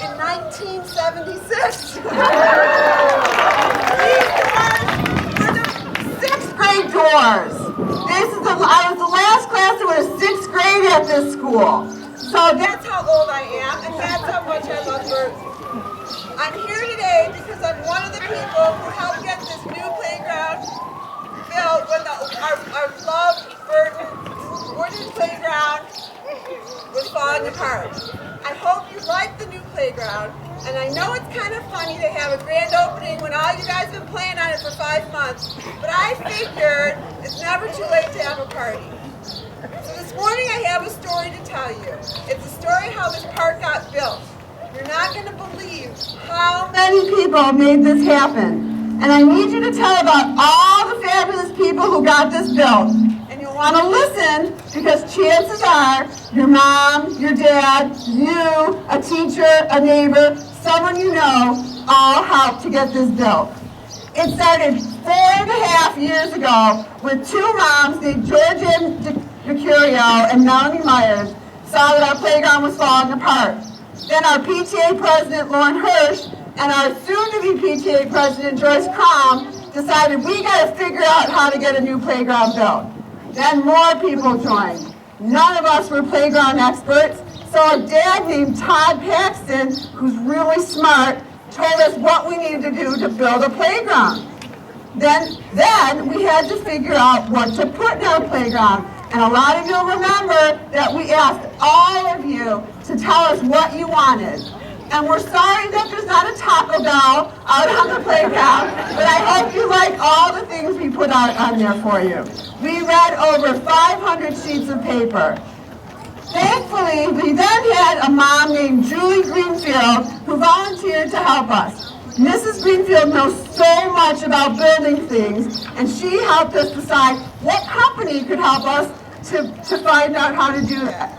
in 1976. These doors were the 6th grade doors. I was the last class that was 6th grade at this school. So that's how old I am, and that's how much I love Burton. I'm here today because I'm one of the people who helped get this new playground built when our loved Burton wooden playground was falling apart. I hope you like the new playground, and I know it's kind of funny to have a grand opening when all you guys have been playing on it for 5 months, but I figured it's never too late to have a party. So this morning I have a story to tell you. It's a story how this park got built. You're not going to believe how many people made this happen. And I need you to tell about all the fabulous people who got this built. And you'll want to listen because chances are your mom, your dad, you, a teacher, a neighbor, someone you know, all helped to get this built. It started 4.5 years ago with 2 moms named Georgia Mercurio and Melanie Myers saw that our playground was falling apart. Then our PTA president, Lauren Hirsch, and our soon-to-be PTA president, Joyce Crom, decided we got to figure out how to get a new playground built. Then more people joined. None of us were playground experts, so our dad named Todd Paxton, who's really smart, told us what we needed to do to build a playground. Then we had to figure out what to put in our playground. And a lot of you will remember that we asked all of you to tell us what you wanted. And we're sorry that there's not a Taco Bell out on the playground, but I hope you like all the things we put out on there for you. We read over 500 sheets of paper. Thankfully, we then had a mom named Julie Greenfield who volunteered to help us. Mrs. Greenfield knows so much about building things, and she helped us decide what company could help us to find out how to do that.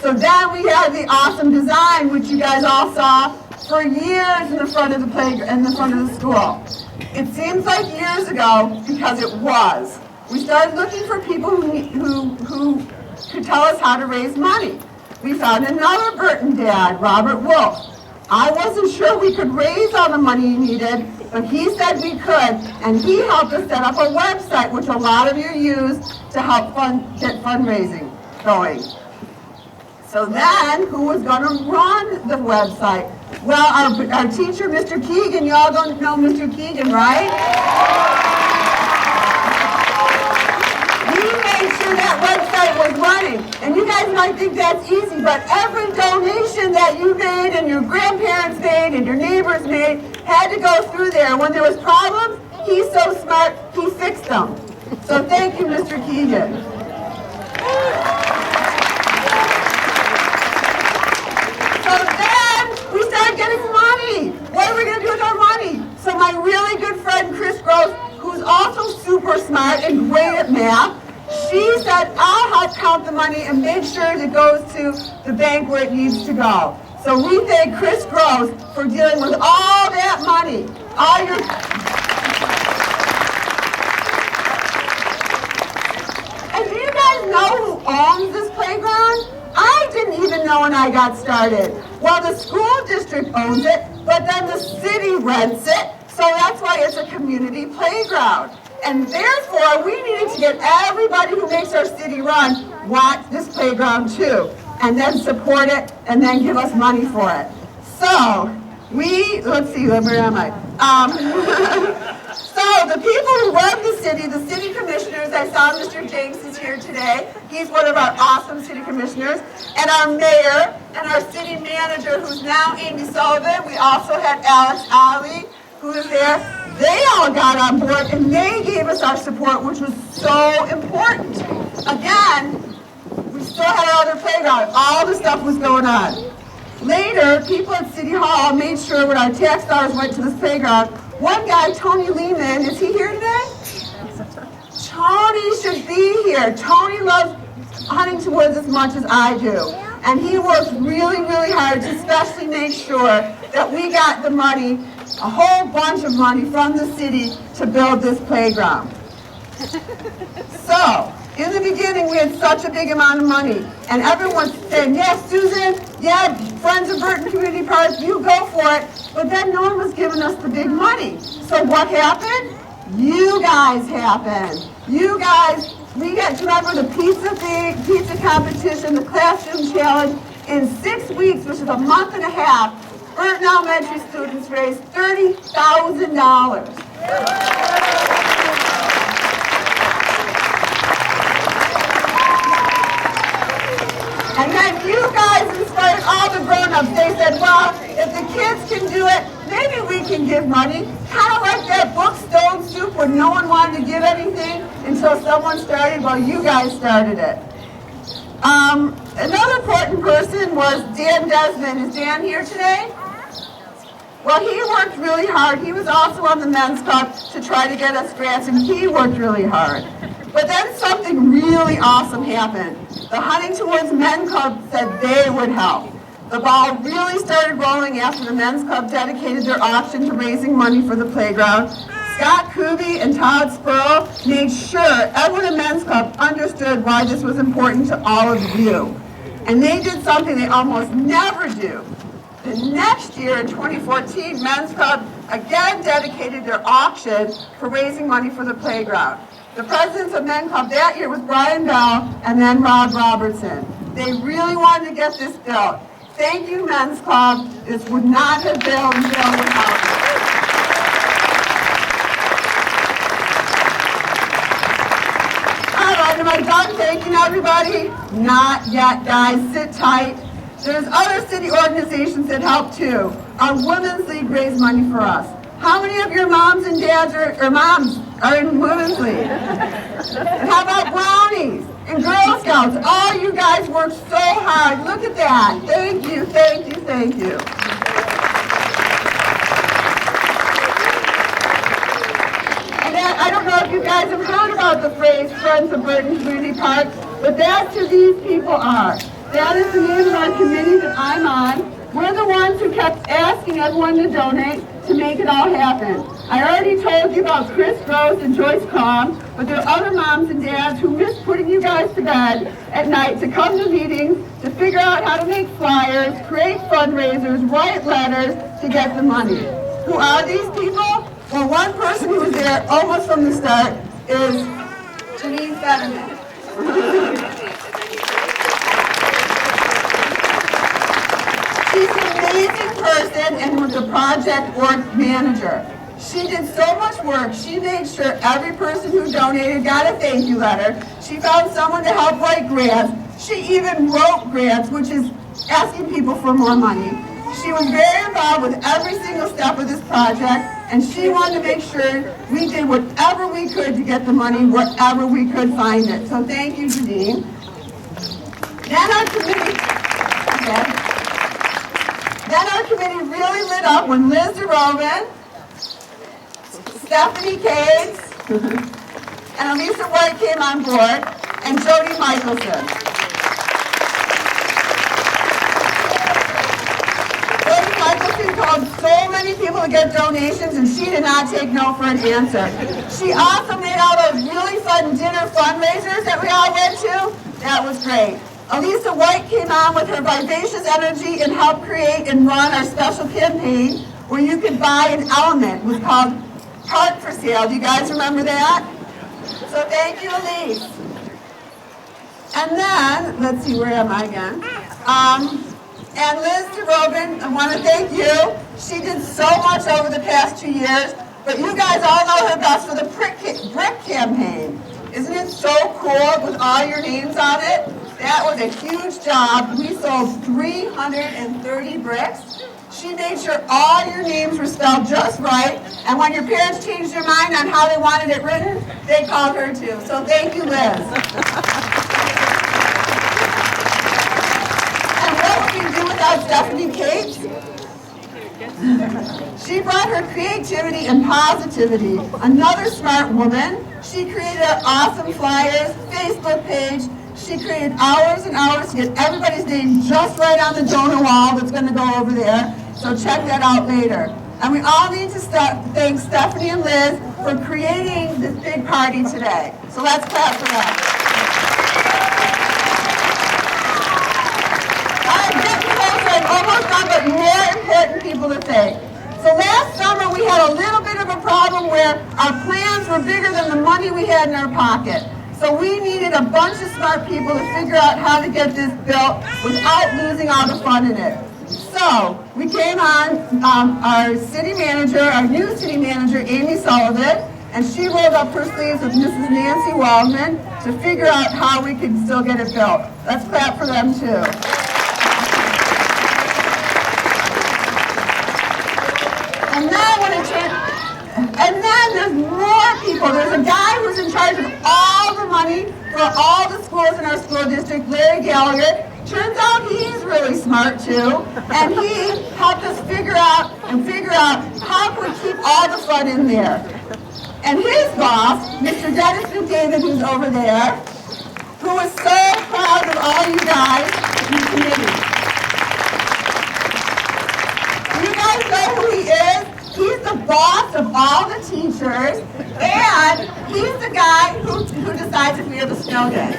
So then we had the awesome design, which you guys all saw for years in the front of the playground, in the front of the school. It seems like years ago because it was. We started looking for people who could tell us how to raise money. We found another Burton dad, Robert Wolf. I wasn't sure we could raise all the money he needed, but he said we could, and he helped us set up a website, which a lot of you use to help get fundraising going. So then, who was going to run the website? Well, our teacher, Mr. Keegan, you all don't know Mr. Keegan, right? He made sure that website was running. And you guys might think that's easy, but every donation that you made and your grandparents made and your neighbors made had to go through there. When there was problems, he's so smart, he fixed them. So thank you, Mr. Keegan. So then we started getting money. What are we going to do with our money? So my really good friend, Chris Gross, who's also super smart and great at math, she said, I'll help count the money and make sure it goes to the bank where it needs to go. So we thank Chris Gross for dealing with all that money. And do you guys know who owns this playground? I didn't even know when I got started. Well, the school district owns it, but then the city rents it, so that's why it's a community playground. And therefore, we needed to get everybody who makes our city run want this playground too, and then support it, and then give us money for it. So, let's see, where am I? So, the people who run the city commissioners, I saw Mr. Jenks is here today. He's one of our awesome city commissioners. And our mayor, and our city manager, who's now Amy Sullivan. We also had Alex Ali, who is there. They all got on board and they gave us our support, which was so important. Again, we still had our other playground. All the stuff was going on. Later, people at City Hall made sure when our tax dollars went to this playground, one guy, Tony Lehman, is he here today? Tony should be here. Tony loves Huntington Woods as much as I do. And he works really, really hard to especially make sure that we got the money, a whole bunch of money from the city to build this playground. So, in the beginning, we had such a big amount of money. And everyone's saying, yes, Susan, yeah, friends of Burton Community Park, you for it, but then no one was giving us the big money. So what happened? You guys happened. You guys, we got to remember the pizza competition, the classroom challenge. In 6 weeks, which is a month and a half, Burton Elementary students raised $30,000. And then you guys inspired all the grown-ups. They said, well, if the kids can do it, maybe we can give money. Kind of like that book, Stone Soup, where no one wanted to give anything until someone started. Well, you guys started it. Another important person was Dan Desmond. Is Dan here today? Well, he worked really hard. He was also on the men's club to try to get us grants, and he worked really hard. But then something really awesome happened. The Huntington Woods Men's Club said they would help. The ball really started rolling after the men's club dedicated their auction to raising money for the playground. Scott Kuby and Todd Spurl made sure everyone in men's club understood why this was important to all of you. And they did something they almost never do. The next year, in 2014, men's club again dedicated their auction for raising money for the playground. The presidents of men's club that year was Brian Bell and then Rob Robertson. They really wanted to get this built. Thank you, men's club. This would not have been built without you. Am I done thanking everybody? Not yet, guys. Sit tight. There's other city organizations that help too. Our Women's League raised money for us. How many of your moms and dads or moms are in Women's League? And how about Brownies and Girl Scouts? All you guys work so hard. Look at that. Thank you, thank you, thank you. I don't know if you guys have heard about the phrase Friends of Burton Community Park, but that's who these people are. That is the name of our committee that I'm on. We're the ones who kept asking everyone to donate to make it all happen. I already told you about Chris Gross and Joyce Calm, but there are other moms and dads who miss putting you guys to bed at night to come to meetings, to figure out how to make flyers, create fundraisers, write letters to get the money. Who are these people? Well, one person who was there almost from the start is Janine Fetterman. She's an amazing person and was the project work manager. She did so much work. She made sure every person who donated got a thank you letter. She found someone to help write grants. She even wrote grants, which is asking people for more money. She was very involved with every single step of this project, and she wanted to make sure we did whatever we could to get the money wherever we could find it. So thank you, Janine. Then our committee really lit up when Liz DeRoman, Stephanie Cades, and Elisa White came on board, and Jody Michelson. She called so many people to get donations, and she did not take no for an answer. She also made all those really fun dinner fundraisers that we all went to. That was great. Elisa White came on with her vivacious energy and helped create and run our special campaign where you could buy an element. It was called Park for Sale. Do you guys remember that? So thank you, Elise. And then, let's see, where am I again? And Liz DeRoman, I want to thank you. She did so much over the past 2 years, but you guys all know her best for the brick campaign. Isn't it so cool with all your names on it? That was a huge job. We sold 330 bricks. She made sure all your names were spelled just right, and when your parents changed their mind on how they wanted it written, they called her too. So thank you, Liz. Without Stephanie Cates. She brought her creativity and positivity. Another smart woman. She created our awesome flyers, Facebook page. She created hours and hours to get everybody's name just right on the donor wall that's going to go over there. So check that out later. And we all need to thank Stephanie and Liz for creating this big party today. So let's clap for that. I'm almost done, but more important people to thank. problem where our plans were bigger than the money we had in our pocket. So we needed a bunch of smart people to figure out how to get this built without losing all the fun in it. So we came on our city manager, our new city manager, Amy Sullivan, and she rolled up her sleeves with Mrs. Nancy Waldman to figure out how we could still get it built. Let's clap for them too. And then there's more people. There's a guy who's in charge of all the money for all the schools in our school district, Larry Gallagher. Turns out he's really smart too, and he helped us figure out how can we keep all the fun in there. And his boss, Mr. Dennis McDavid, who's over there, who is so proud of all you guys in the committee. You guys know who he is? He's the boss of all the teachers, and he's the guy who decides if we have a snow day.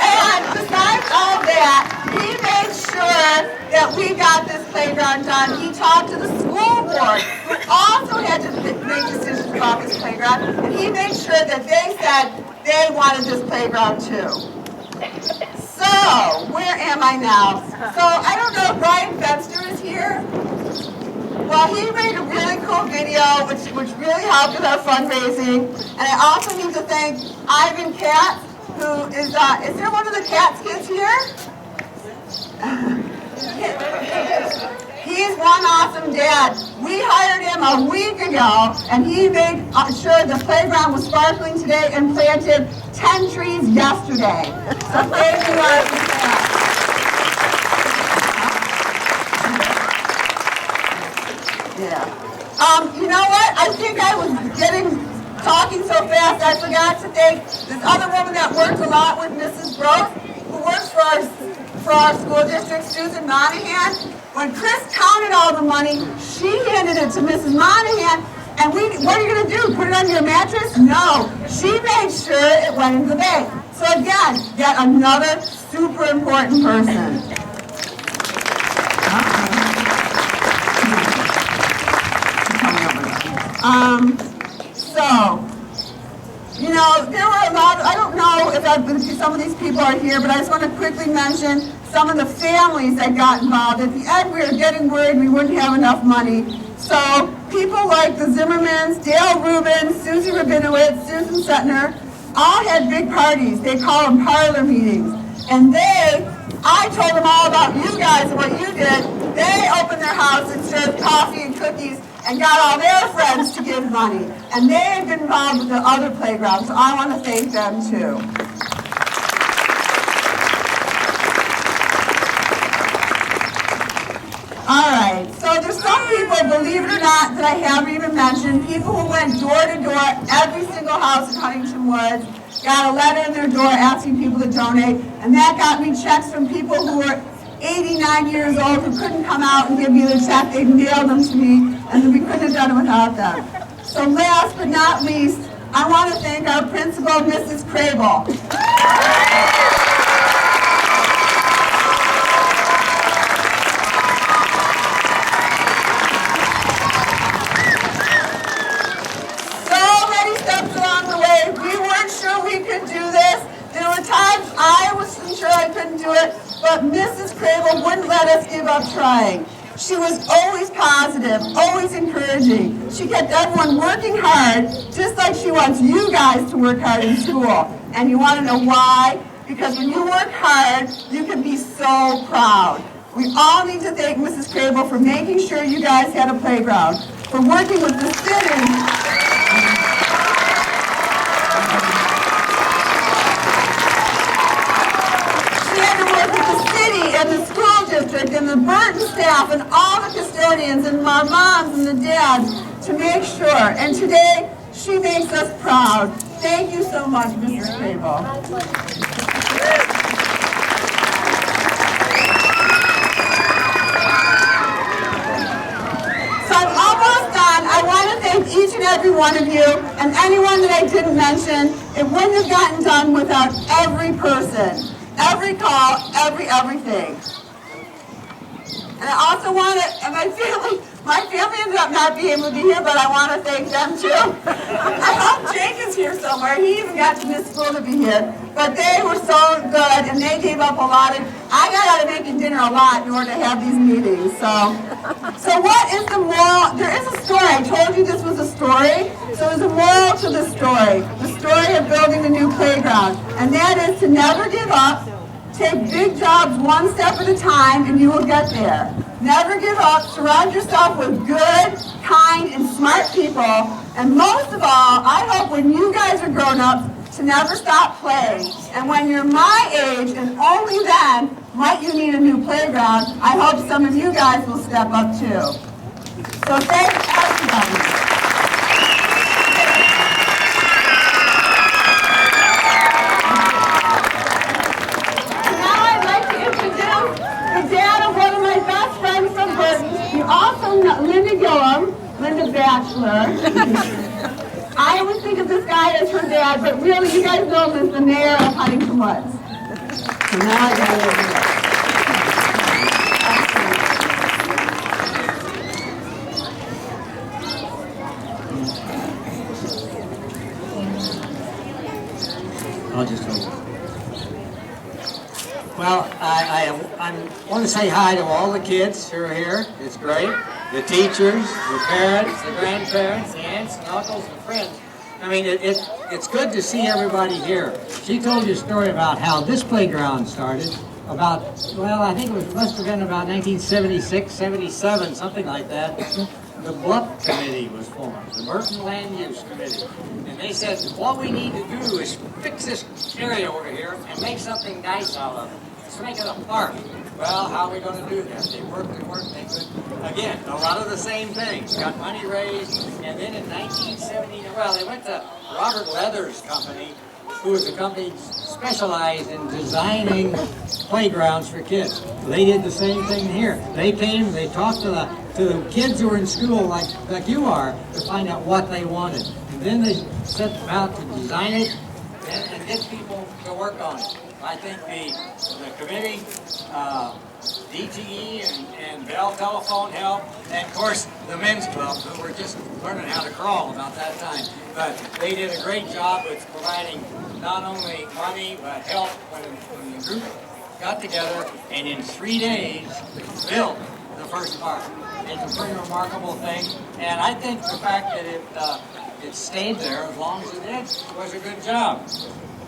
And besides all that, he made sure that we got this playground done. He talked to the school board, who also had to make decisions about this playground, and he made sure that they said they wanted this playground too. So, where am I now? So, I don't know if Brian Fenster is here. Well, he made a really cool video, which really helped with our fundraising. And I also need to thank Ivan Katz, who is there one of the Katz kids here? He's one awesome dad. We hired him a week ago, and he made sure the playground was sparkling today and planted 10 trees yesterday. So thank you, Ivan Katz. Yeah. You know what? I think I was talking so fast I forgot to thank this other woman that worked a lot with Mrs. Gross, who works for our school district, Susan Monahan. When Chris counted all the money, she handed it to Mrs. Monahan, and what are you going to do? Put it on your mattress? No. She made sure it went into the bank. So again, yet another super important person. There were a lot, I don't know if some of these people are here, but I just want to quickly mention some of the families that got involved. At the end, we were getting worried we wouldn't have enough money. So people like the Zimmermans, Dale Rubin, Susie Rabinowitz, Susan Setner, all had big parties. They call them parlor meetings. And I told them all about you guys and what you did. They opened their house and served coffee and cookies and got all their friends to give money. And they had been involved with the other playgrounds, so I want to thank them too. All right, so there's some people, believe it or not, that I haven't even mentioned, people who went door to door, every single house in Huntington Woods, got a letter in their door asking people to donate, and that got me checks from people who were 89 years old who couldn't come out and give me the check. They mailed them to me, and we couldn't have done it without them. So last but not least, I want to thank our principal, Mrs. Crable. So many steps along the way. We weren't sure we could do this. There were times I wasn't sure I couldn't do it, but Mrs. Crable wouldn't let us give up trying. She was always positive, always encouraging. She kept everyone working hard, just like she wants you guys to work hard in school. And you want to know why? Because when you work hard, you can be so proud. We all need to thank Mrs. Crable for making sure you guys had a playground, for working with the city. And the school district and the Burton staff and all the custodians and our moms and the dads to make sure. And today, she makes us proud. Thank you so much, Mrs. Crable. So I'm almost done. I want to thank each and every one of you and anyone that I didn't mention. It wouldn't have gotten done without every person. Every call, everything. And I also want to, and my My family ended up not being able to be here, but I want to thank them too. I hope Jake is here somewhere. He even got to miss school to be here. But they were so good, and they gave up a lot. I got out of making dinner a lot in order to have these meetings. So what is the moral? There is a story. I told you this was a story. So there's a moral to the story of building a new playground. And that is to never give up. Take big jobs one step at a time, and you will get there. Never give up. Surround yourself with good, kind, and smart people. And most of all, I hope when you guys are grown up, to never stop playing. And when you're my age, and only then, might you need a new playground, I hope some of you guys will step up too. So thanks, everybody. Also, Linda Bachelor. I always think of this guy as her dad, but really, you guys know him as the mayor of Huntington Woods. So now I got I'll just hold. Well, I want to say hi to all the kids who are here. It's great. The teachers, the parents, the grandparents, the aunts and uncles and friends. I mean, it's good to see everybody here. She told you a story about how this playground started. About, well, I think must have been about 1976, 77, something like that. The Bluff Committee was formed, the Burton Land Use Committee. And they said, what we need to do is fix this area over here and make something nice out of it. Let's make it a park. Well, how are we going to do that? They worked and worked. They could, again, a lot of the same things. Got money raised, and then in 1970, well, they went to Robert Leather's company, who was a company specialized in designing playgrounds for kids. They did the same thing here. They came, they talked to the kids who were in school like you are to find out what they wanted. And then they set about to design it and get people to work on it. I think the committee, DTE and Bell Telephone helped, and of course the men's club, who were just learning how to crawl about that time. But they did a great job with providing not only money but help when the group got together and in 3 days built the first park. It's a pretty remarkable thing, and I think the fact that it stayed there as long as it did was a good job.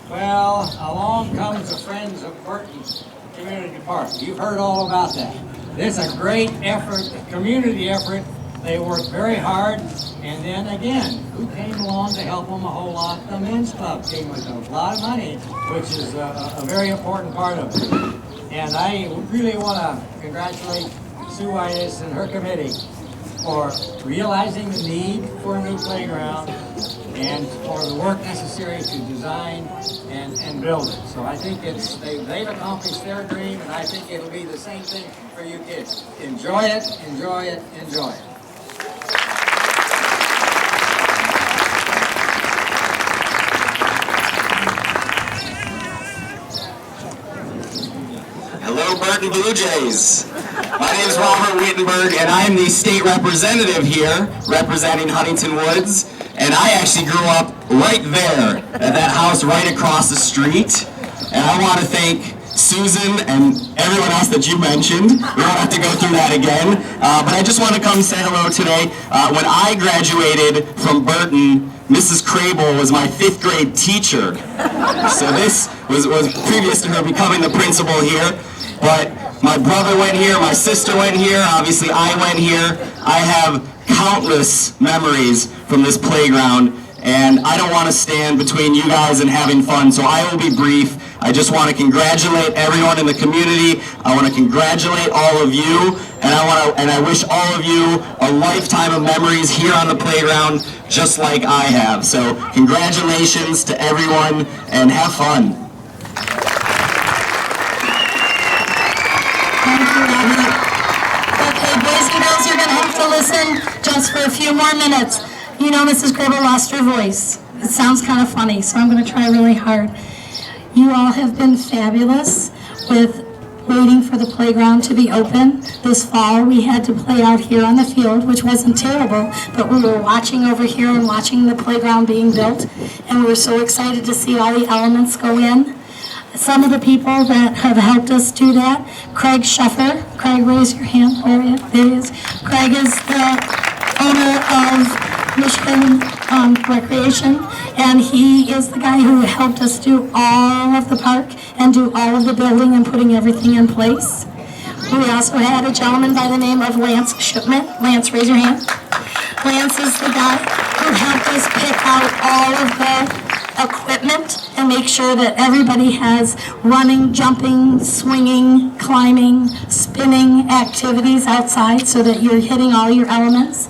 Well, along comes the Friends of Burton Community Park. You've heard all about that. It's a great effort, a community effort. They worked very hard, and then again, who came along to help them a whole lot? The men's club came with a lot of money, which is a very important part of it. And I really want to congratulate Sue Whitus and her committee for realizing the need for a new playground and for the work necessary to design and build it. So I think they've accomplished their dream, and I think it'll be the same thing for you kids. Enjoy it, enjoy it, enjoy it. Hello, Burton Blue Jays. My name is Robert Wittenberg, and I am the state representative here, representing Huntington Woods. And I actually grew up right there, at that house right across the street. And I want to thank Susan and everyone else that you mentioned. We don't have to go through that again. But I just want to come say hello today. When I graduated from Burton, Mrs. Crable was my 5th grade teacher. So this was previous to her becoming the principal here. But my brother went here, my sister went here, obviously I went here. I have countless memories from this playground, and I don't want to stand between you guys and having fun, so I will be brief. I just want to congratulate everyone in the community. I want to congratulate all of you, and I wish all of you a lifetime of memories here on the playground, just like I have. So congratulations to everyone, and have fun. Thank you, Robert. Okay, boys and girls, you're going to have to listen just for a few more minutes. You know Mrs. Crable lost her voice. It sounds kind of funny, so I'm going to try really hard. You all have been fabulous with waiting for the playground to be open. This fall, we had to play out here on the field, which wasn't terrible, but we were watching over here and watching the playground being built, and we were so excited to see all the elements go in. Some of the people that have helped us do that, Craig Sheffer. Craig, raise your hand. There he is. Craig is the owner of Michigan Recreation, and he is the guy who helped us do all of the park and do all of the building and putting everything in place. We also had a gentleman by the name of Lance Shipman. Lance, raise your hand. Lance is the guy who helped us pick out all of the equipment and make sure that everybody has running, jumping, swinging, climbing, spinning activities outside so that you're hitting all your elements.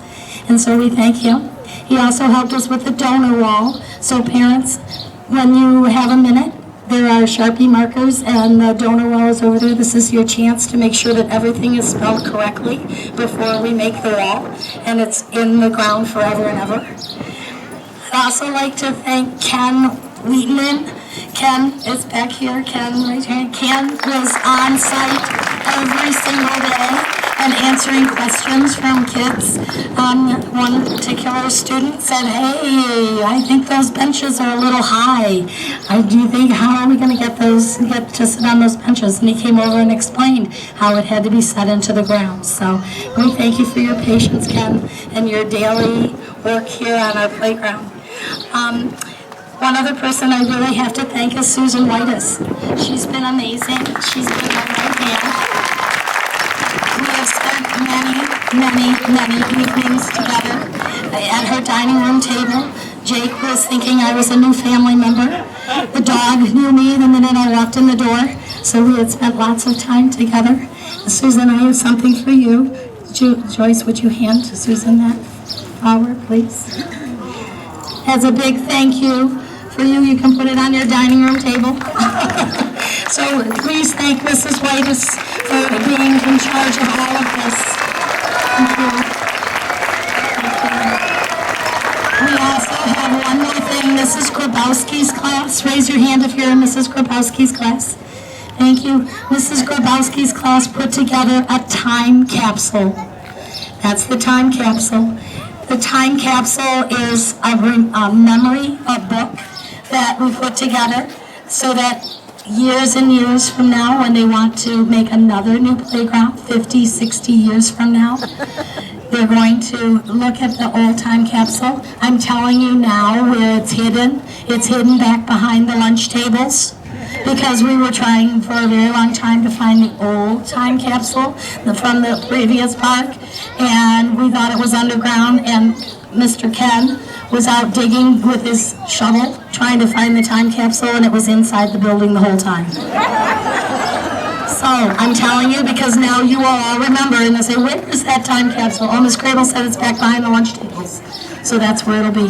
And so we thank him. He also helped us with the donor wall. So parents, when you have a minute, there are Sharpie markers and the donor wall is over there. This is your chance to make sure that everything is spelled correctly before we make the wall, and it's in the ground forever and ever. I'd also like to thank Ken Wheatman. Ken is back here. Ken, raise your hand. Ken was on site every single day and answering questions from kids. One particular student said, "Hey, I think those benches are a little high. Do you think, how are we going to get to sit on those benches?" And he came over and explained how it had to be set into the ground. So we thank you for your patience, Ken, and your daily work here on our playground. One other person I really have to thank is Susan Whitus. She's been amazing. She's been my right hand. We have spent many evenings together at her dining room table. Jake was thinking I was a new family member. The dog knew me the minute I walked in the door. So we had spent lots of time together. Susan, I have something for you. Joyce, would you hand to Susan that flower, please? As a big thank you for you, you can put it on your dining room table. So please thank Mrs. Whitus for being in charge of all of this. Thank you. We also have one more thing, Mrs. Grabowski's class. Raise your hand if you're in Mrs. Grabowski's class. Thank you. Mrs. Grabowski's class put together a time capsule. That's the time capsule. The time capsule is a memory, a book that we put together so that years and years from now, when they want to make another new playground, 50, 60 years from now, they're going to look at the old time capsule. I'm telling you now where it's hidden. It's hidden back behind the lunch tables, because we were trying for a very long time to find the old time capsule from the previous park, and we thought it was underground, and Mr. Ken was out digging with his shovel trying to find the time capsule, and it was inside the building the whole time. So I'm telling you, because now you will all remember, and they say, "Where is that time capsule?" Oh, Miss Crable said it's back behind the lunch tables. So that's where it'll be.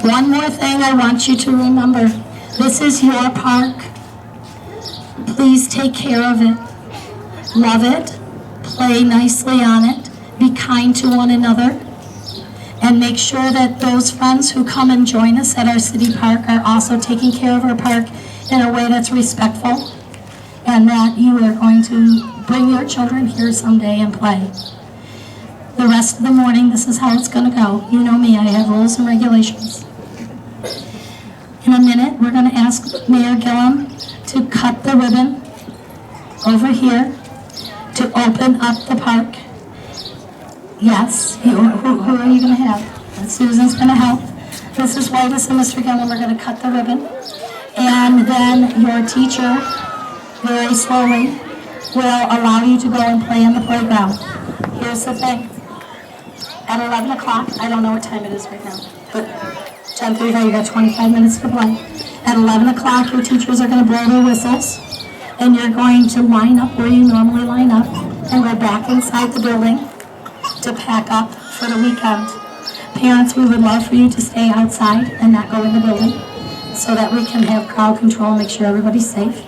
One more thing I want you to remember. This is your park. Please take care of it. Love it. Play nicely on it. Be kind to one another. And make sure that those friends who come and join us at our city park are also taking care of our park in a way that's respectful, and that you are going to bring your children here someday and play. The rest of the morning, this is how it's going to go. You know me, I have rules and regulations. In a minute, we're going to ask Mayor Gillum to cut the ribbon over here to open up the park. Yes, who are you going to have? Susan's going to help. Mrs. Whitus and Mr. Gillum are going to cut the ribbon. And then your teacher, very slowly, will allow you to go and play in the playground. Here's the thing. At 11 o'clock, I don't know what time it is right now, but 10:35, you got 25 minutes to play. At 11 o'clock, your teachers are going to blow their whistles, and you're going to line up where you normally line up and go back inside the building to pack up for the weekend. Parents, we would love for you to stay outside and not go in the building so that we can have crowd control and make sure everybody's safe.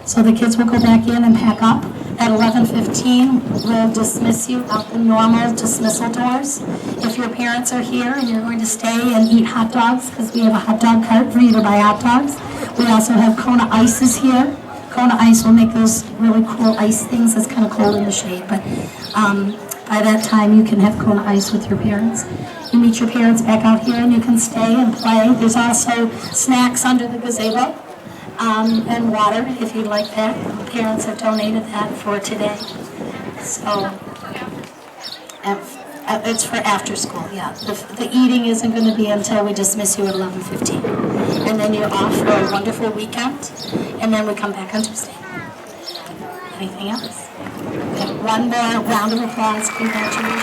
So the kids will go back in and pack up. At 11:15, we'll dismiss you out the normal dismissal doors. If your parents are here and you're going to stay and eat hot dogs, because we have a hot dog cart for you to buy hot dogs. We also have Kona Ices here. Kona Ice will make those really cool ice things. It's kind of cold in the shade, but by that time you can have Kona Ice with your parents. You meet your parents back out here and you can stay and play. There's also snacks under the gazebo and water if you'd like that. The parents have donated that for today. So it's for after school, yeah. The eating isn't going to be until we dismiss you at 11:15. And then you're off for a wonderful weekend, and then we come back on Tuesday. Anything else? Okay, one more round of applause. Congratulations.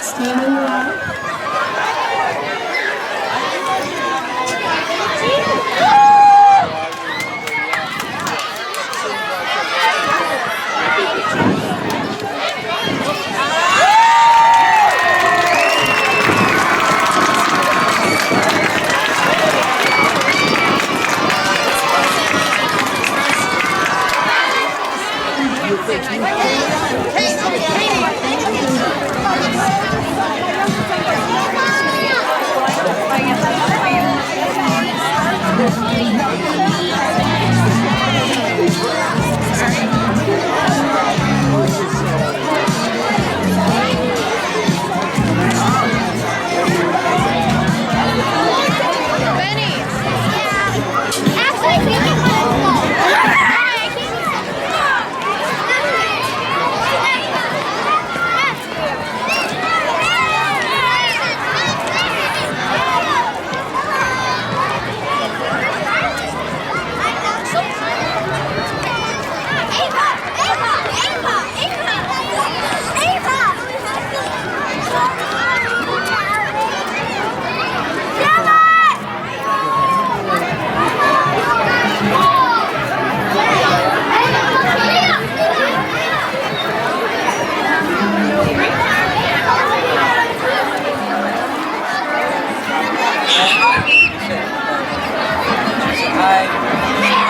Stay where you are. Thank you.